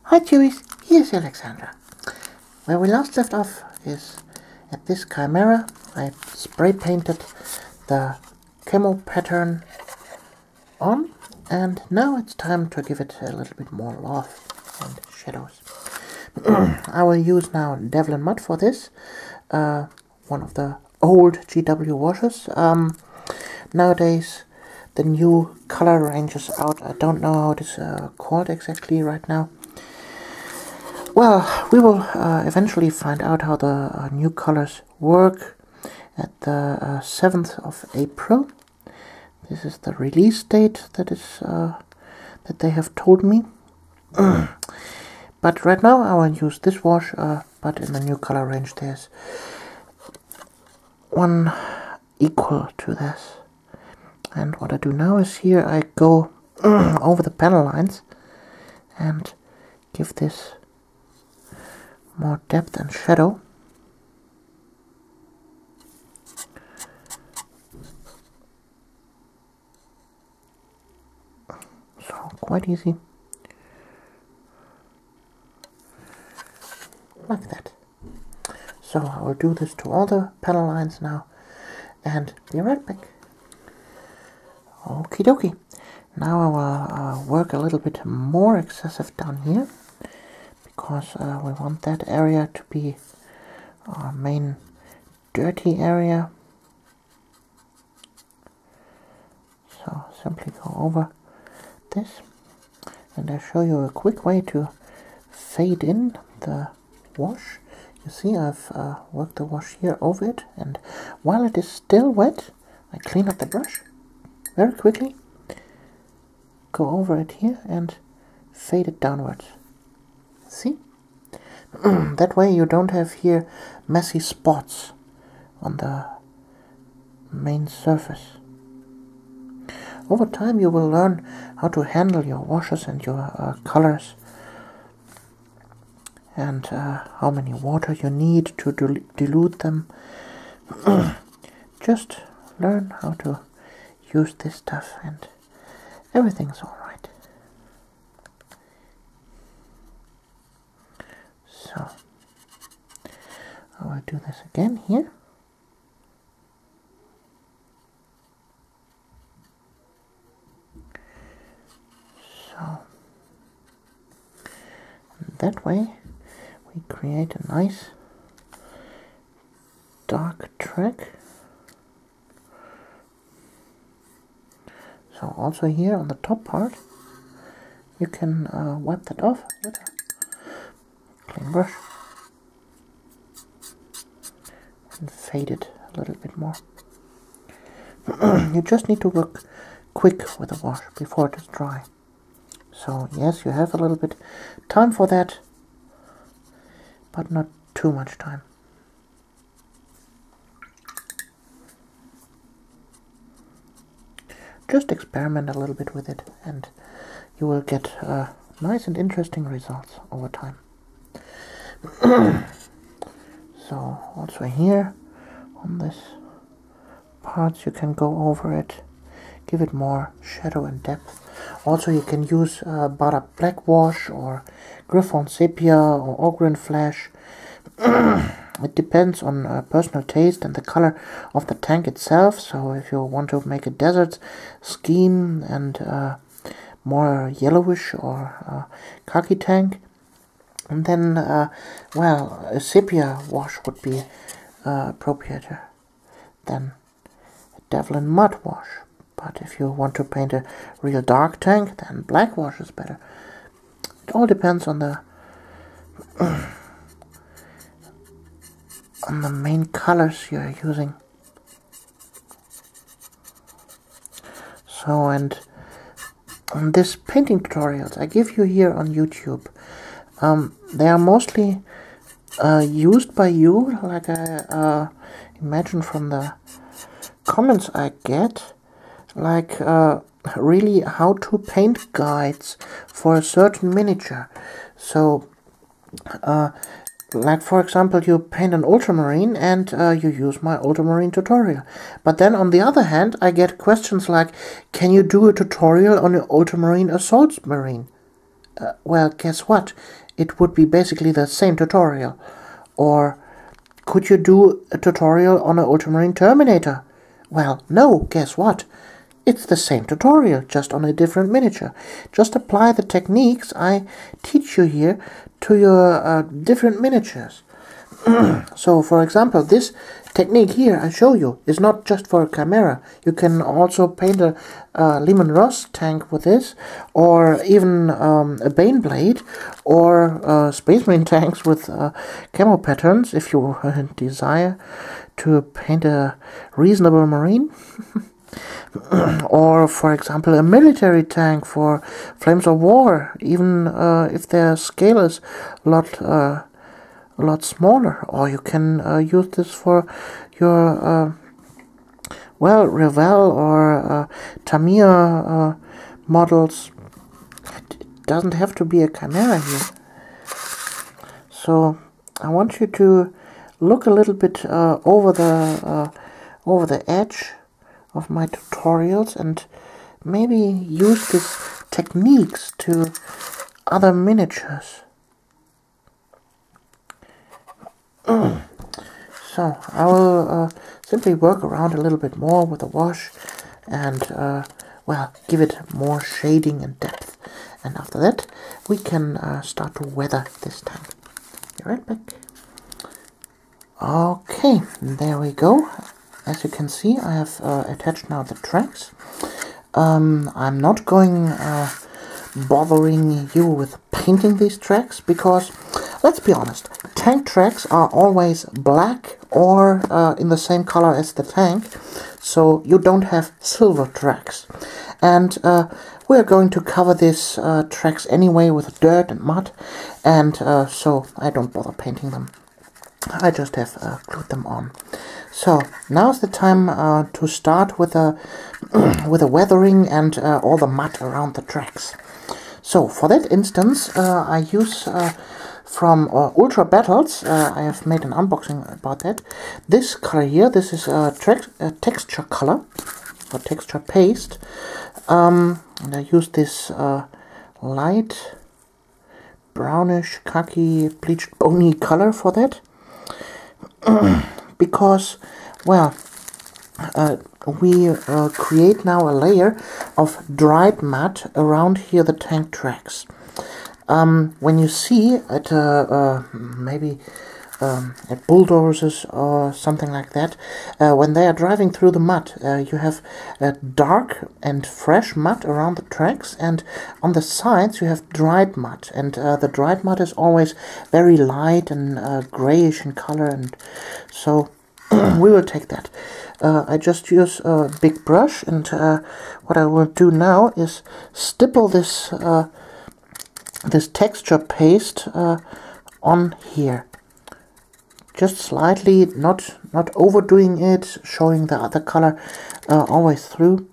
Hi Chewies, here's Alexandra. Where we last left off is at this chimera. I spray painted the camo pattern on, and now it's time to give it a little bit more love and shadows. I will use now Devlan Mud for this, one of the old GW washes. Nowadays the new color range is out. I don't know how it is called exactly right now. Well, we will eventually find out how the new colors work at the 7th of April. This is the release date that is that they have told me. But right now I will use this wash, but in the new color range there's one equal to this. And what I do now is here I go over the panel lines and give this more depth and shadow. So quite easy. Like that. So I will do this to all the panel lines now and be right back. Okie dokie. Now I will work a little bit more excessive down here, because we want that area to be our main dirty area. So simply go over this, and I'll show you a quick way to fade in the wash. You see I've worked the wash here over it, and while it is still wet I clean up the brush very quickly, go over it here and fade it downwards. See? That way you don't have here messy spots on the main surface. Over time you will learn how to handle your washes and your colors, and how many water you need to dilute them. Just learn how to use this stuff and everything's alright. So I will do this again here. So that way we create a nice dark track. So also here on the top part you can wipe that off with a clean brush and fade it a little bit more. You just need to work quick with the wash before it is dry. So yes, you have a little bit time for that, but not too much time. Just experiment a little bit with it and you will get nice and interesting results over time. So also here on this part you can go over it, give it more shadow and depth. Also you can use Bada Black Wash or Griffon Sepia or Ogryn Flash. It depends on personal taste and the color of the tank itself. So if you want to make a desert scheme and more yellowish or khaki tank, and then well, a sepia wash would be appropriate than a Devlan Mud wash. But if you want to paint a real dark tank, then black wash is better. It all depends on the on the main colors you are using. So, and on this painting tutorials I give you here on YouTube, they are mostly used by you, like I imagine from the comments I get, like really how to paint guides for a certain miniature. So like for example you paint an ultramarine and you use my ultramarine tutorial, but then on the other hand I get questions like, can you do a tutorial on an ultramarine assault marine? well, guess what? It would be basically the same tutorial. Or could you do a tutorial on an Ultramarine Terminator? Well, no, guess what? It's the same tutorial, just on a different miniature. Just apply the techniques I teach you here to your different miniatures. So, for example, this technique here I show you is not just for a Chimera. You can also paint a Leman Russ tank with this, or even a Baneblade, or Space Marine tanks with camo patterns, if you desire to paint a reasonable Marine. Or, for example, a military tank for Flames of War, even if their scale is a lot smaller. Or you can use this for your well, Revell or Tamiya models. It doesn't have to be a Chimera here. So I want you to look a little bit over the edge of my tutorials and maybe use these techniques to other miniatures. So I will simply work around a little bit more with the wash and well, give it more shading and depth, and after that we can start to weather this tank. Be right back. Okay, there we go. As you can see, I have attached now the tracks. I'm not going bothering you with painting these tracks because, let's be honest, tank tracks are always black or in the same color as the tank, so you don't have silver tracks. And we're going to cover these tracks anyway with dirt and mud, and so I don't bother painting them. I just have glued them on. So now's the time to start with a weathering and all the mud around the tracks. So for that instance, I use from Ultra Battles. I have made an unboxing about that. This color here, this is a texture color or texture paste, and I use this light brownish khaki bleached bony color for that. Because, well, we create now a layer of dried mud around here the tank tracks. When you see at maybe at bulldozers or something like that, when they are driving through the mud, you have dark and fresh mud around the tracks, and on the sides you have dried mud, and the dried mud is always very light and grayish in color, and so we will take that. I just use a big brush, and what I will do now is stipple this this texture paste on here. Just slightly, not overdoing it, showing the other color always through.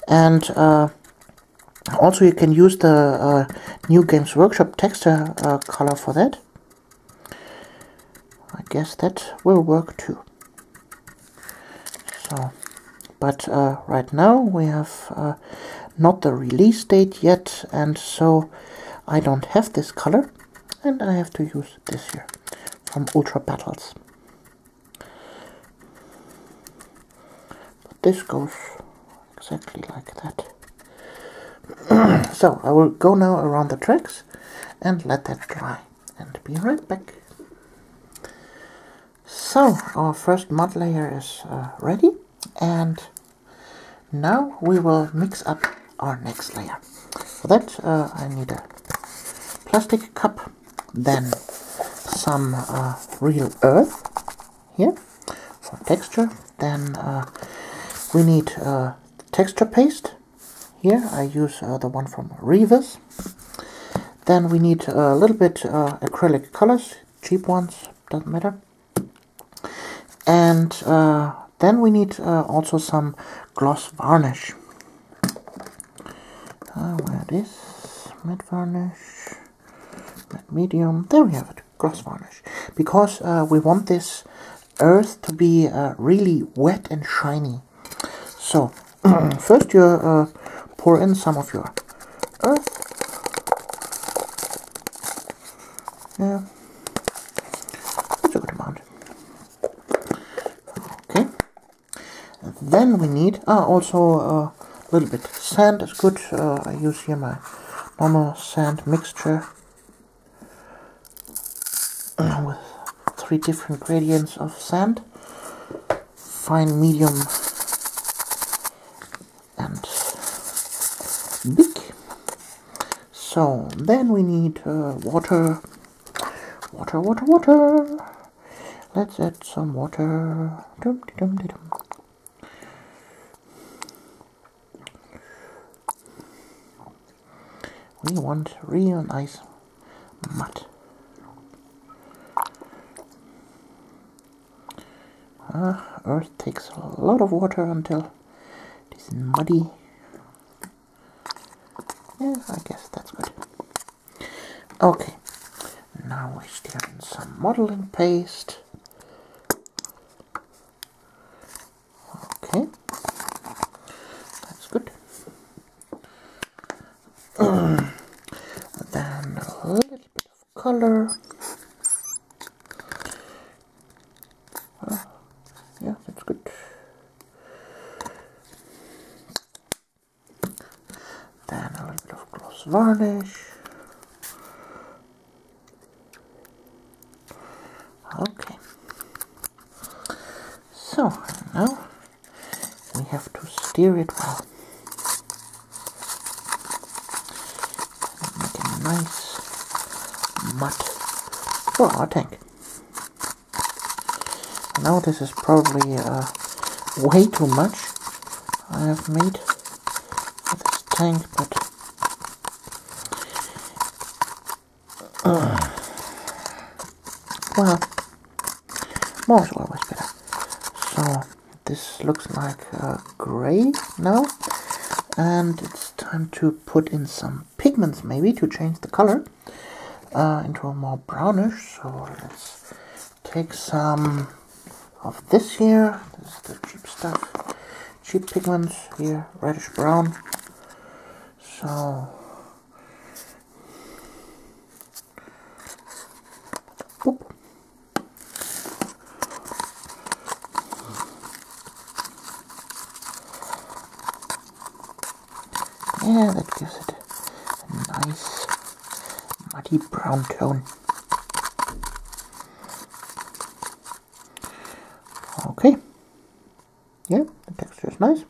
And also you can use the New Games Workshop texture color for that. I guess that will work too. So, but right now we have not the release date yet, and so I don't have this color, and I have to use this here from Ultra Battles. But this goes exactly like that. So I will go now around the tracks and let that dry, and be right back. So our first mud layer is ready, and now we will mix up our next layer. For that I need a plastic cup, then some real earth here for texture, then we need texture paste. Here I use the one from Revis. Then we need a little bit acrylic colors, cheap ones, doesn't matter. And then we need also some gloss varnish. Where it is, matte varnish, matte medium, there we have it, gloss varnish. Because we want this earth to be really wet and shiny. So, first you pour in some of your earth. Yeah, that's a good amount. Okay. And then we need also a little bit sand is good. I use here my normal sand mixture with 3 different gradients of sand, fine, medium, and big. So then we need water. Let's add some water. We want real nice mud. Earth takes a lot of water until it is muddy. Yeah, I guess that's good. Okay, now we stir in some modeling paste. Okay, that's good. Then a little bit of color. Yeah, that's good. Then a little bit of gloss varnish. Okay. So now we have to stir it well. Make a nice mud for our tank. Now this is probably way too much I have made for this tank, but well, more is always better. So this looks like gray now, and it's time to put in some pigments maybe to change the color into a more brownish. So let's take some of this here. This is the cheap stuff, cheap pigments here, reddish brown. So boop. Yeah, that gives it a nice muddy brown tone. Okay. Yeah, the texture is nice.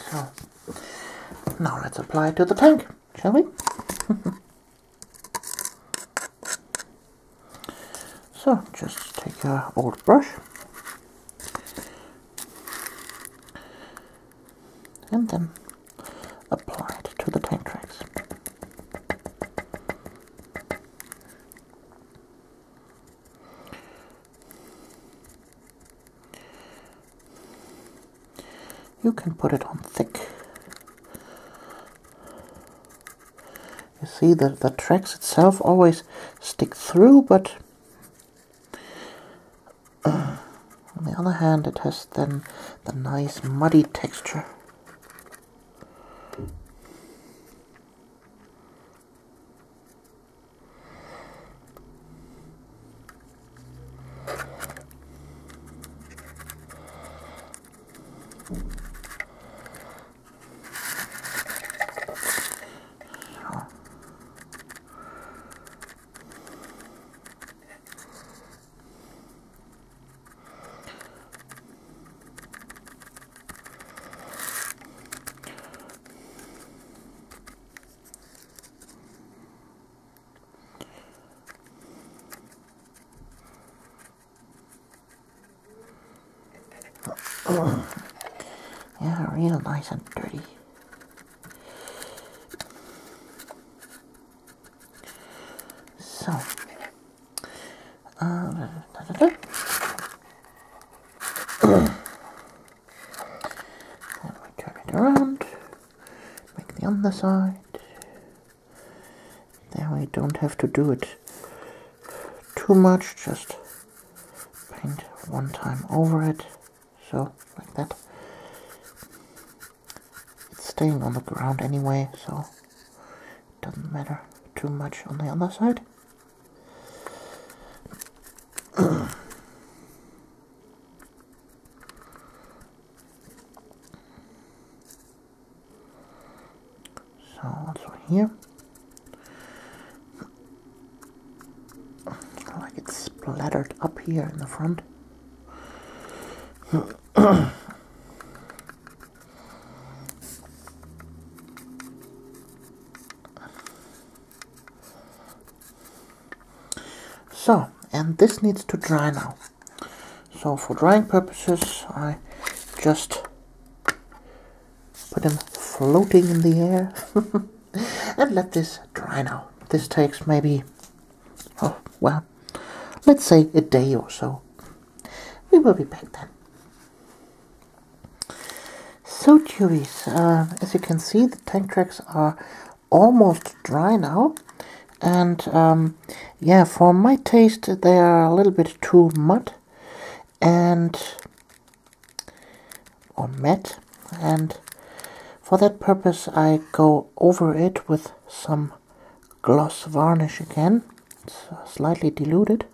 So now let's apply it to the tank, shall we? So just take your old brush and then apply it to the tank tracks. You can put it on thick. You see that the tracks itself always stick through, but on the other hand it has then the nice muddy texture. Yeah, real nice and dirty. So, then we turn it around, make the underside. Then we don't have to do it too much, just paint one time over it, so like that. It's staying on the ground anyway, so it doesn't matter too much on the other side. So also here, like it's splattered up here in the front. So, and this needs to dry now. So for drying purposes, I just put them floating in the air and let this dry now. This takes maybe, oh, well, let's say a day or so. We will be back then. So tubies, as you can see, the tank tracks are almost dry now. And yeah, for my taste, they are a little bit too mud or matte, and for that purpose I go over it with some gloss varnish again. It's slightly diluted.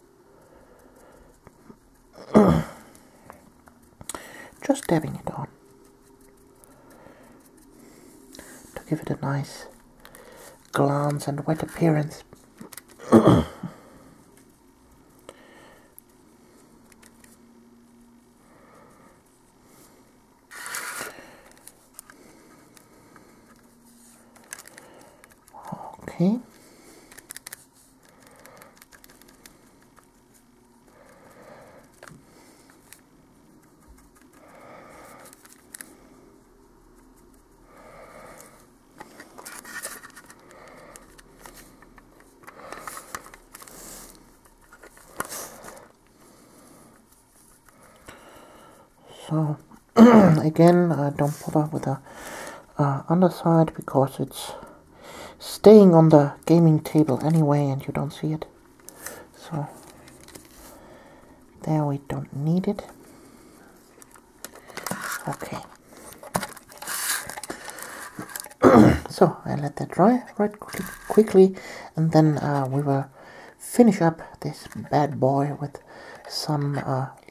Just dabbing it on to give it a nice glance and wet appearance. Okay. So again, don't bother with the underside because it's staying on the gaming table anyway and you don't see it. So there, we don't need it. Okay. So I let that dry right quickly, and then we will finish up this bad boy with some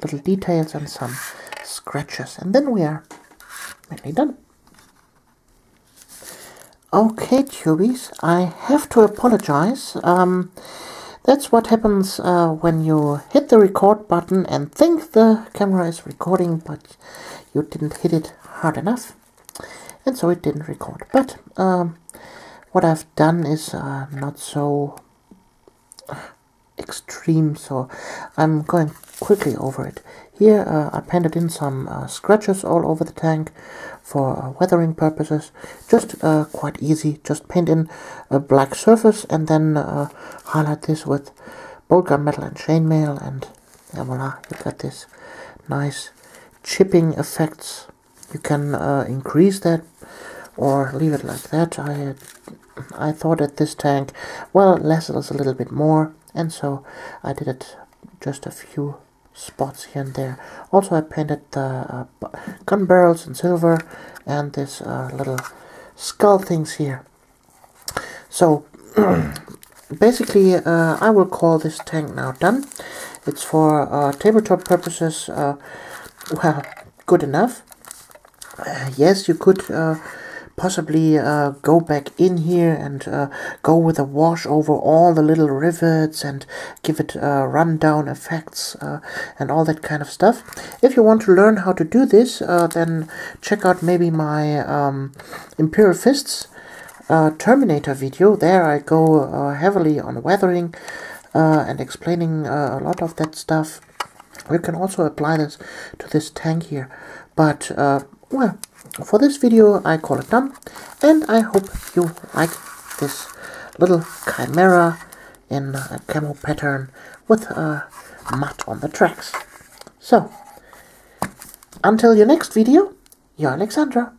little details and some scratches, and then we are mainly done. Okay, tubies, I have to apologize. That's what happens when you hit the record button and think the camera is recording, but you didn't hit it hard enough, and so it didn't record. But what I've done is not so extreme, so I'm going quickly over it. Here I painted in some scratches all over the tank for weathering purposes. Just quite easy, just paint in a black surface and then highlight this with bolt gun metal and chainmail, and voila, you got this nice chipping effects. You can increase that or leave it like that. I thought that this tank, well, less is a little bit more, and so I did it just a few spots here and there. Also I painted the gun barrels in silver and this little skull things here. So basically I will call this tank now done. It's for tabletop purposes, well, good enough. Yes, you could possibly go back in here and go with a wash over all the little rivets and give it rundown effects and all that kind of stuff. If you want to learn how to do this, then check out maybe my Imperial Fists Terminator video. There I go heavily on weathering and explaining a lot of that stuff. You can also apply this to this tank here, but well, for this video I call it done, and I hope you like this little chimera in a camo pattern with mud on the tracks. So, until your next video, your Alexandra.